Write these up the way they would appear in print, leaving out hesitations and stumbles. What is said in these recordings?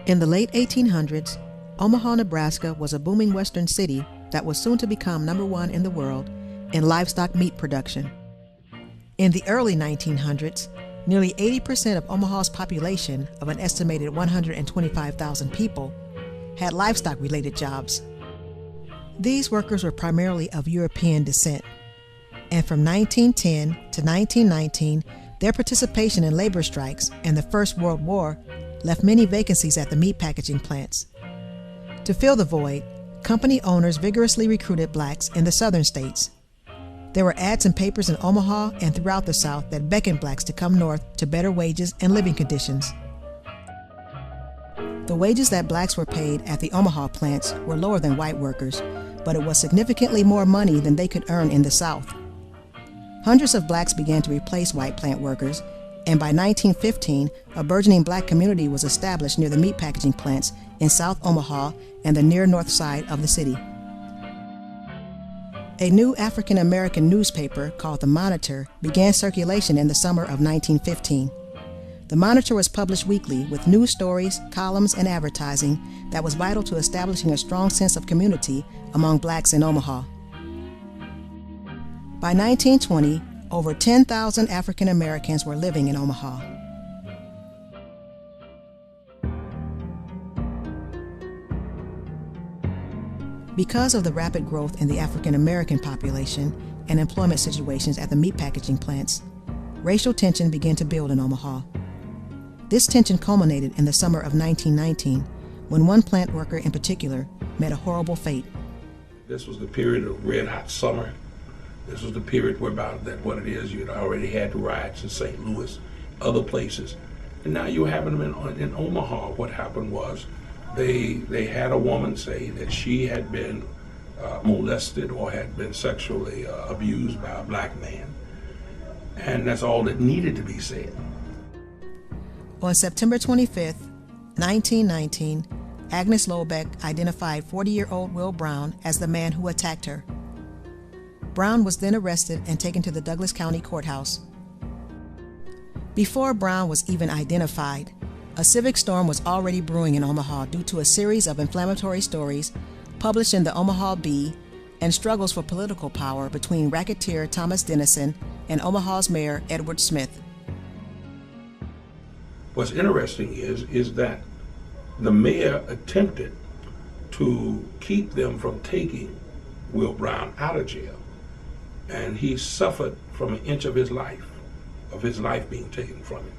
In the late 1800s, Omaha, Nebraska was a booming western city that was soon to become #1 in the world in livestock meat production. In the early 1900s, nearly 80% of Omaha's population of an estimated 125,000 people had livestock-related jobs. These workers were primarily of European descent, and from 1910 to 1919, their participation in labor strikes and the First World War left many vacancies at the meat packaging plants. To fill the void, company owners vigorously recruited blacks in the southern states. There were ads in papers in Omaha and throughout the South that beckoned blacks to come north to better wages and living conditions. The wages that blacks were paid at the Omaha plants were lower than white workers, but it was significantly more money than they could earn in the South. Hundreds of blacks began to replace white plant workers, and by 1915, a burgeoning black community was established near the meat packaging plants in South Omaha and the near north side of the city. A new African-American newspaper called the Monitor began circulation in the summer of 1915. The Monitor was published weekly with news stories, columns, and advertising that was vital to establishing a strong sense of community among blacks in Omaha. By 1920, over 10,000 African Americans were living in Omaha. Because of the rapid growth in the African American population and employment situations at the meat packaging plants, racial tension began to build in Omaha. This tension culminated in the summer of 1919, when one plant worker in particular met a horrible fate. This was the period of red hot summer. This was the period whereby that what it is, you'd already had riots in St. Louis, other places, and now you're having them in Omaha. What happened was they had a woman say that she had been molested or had been sexually abused by a black man, and that's all that needed to be said. On September 25, 1919, Agnes Lobeck identified 40-year-old Will Brown as the man who attacked her. Brown was then arrested and taken to the Douglas County Courthouse. Before Brown was even identified, a civic storm was already brewing in Omaha due to a series of inflammatory stories published in the Omaha Bee and struggles for political power between racketeer Thomas Dennison and Omaha's mayor Edward Smith. What's interesting is that the mayor attempted to keep them from taking Will Brown out of jail, and he suffered from an inch of his life being taken from him.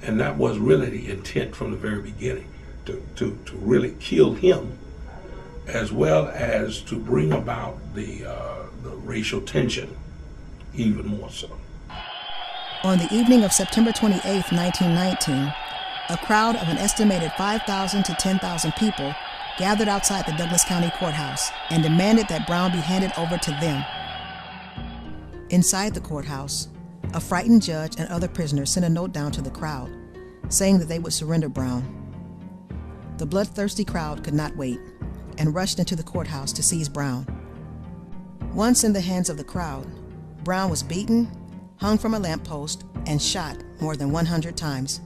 And that was really the intent from the very beginning, to really kill him, as well as to bring about the racial tension even more so. On the evening of September 28, 1919, a crowd of an estimated 5,000 to 10,000 people gathered outside the Douglas County Courthouse and demanded that Brown be handed over to them. Inside the courthouse, a frightened judge and other prisoners sent a note down to the crowd, saying that they would surrender Brown. The bloodthirsty crowd could not wait and rushed into the courthouse to seize Brown. Once in the hands of the crowd, Brown was beaten, hung from a lamppost, and shot more than 100 times.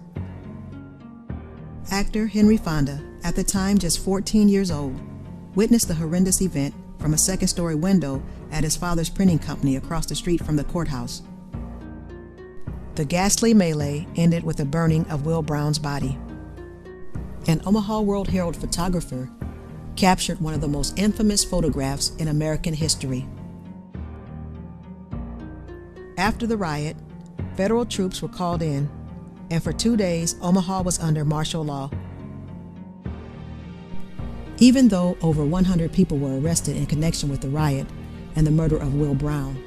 Actor Henry Fonda, at the time just 14 years old, witnessed the horrendous event from a second-story window at his father's printing company across the street from the courthouse. The ghastly melee ended with the burning of Will Brown's body. An Omaha World Herald photographer captured one of the most infamous photographs in American history. After the riot, federal troops were called in, and for 2 days, Omaha was under martial law. Even though over 100 people were arrested in connection with the riot and the murder of Will Brown,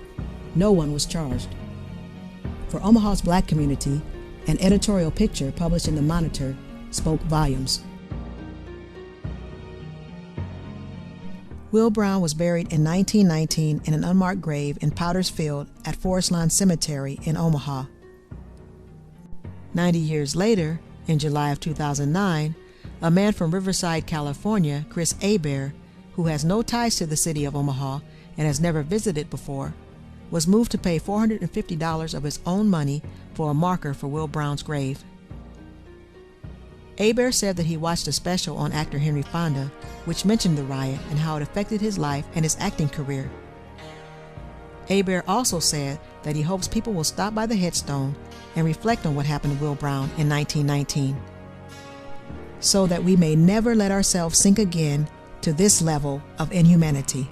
no one was charged. For Omaha's black community, an editorial picture published in the Monitor spoke volumes. Will Brown was buried in 1919 in an unmarked grave in Powder's Field at Forest Lawn Cemetery in Omaha. 90 years later, in July of 2009, a man from Riverside, California, Chris Hebert, who has no ties to the city of Omaha and has never visited before, was moved to pay $450 of his own money for a marker for Will Brown's grave. Hebert said that he watched a special on actor Henry Fonda, which mentioned the riot and how it affected his life and his acting career. Hebert also said that he hopes people will stop by the headstone and reflect on what happened to Will Brown in 1919, so that we may never let ourselves sink again to this level of inhumanity.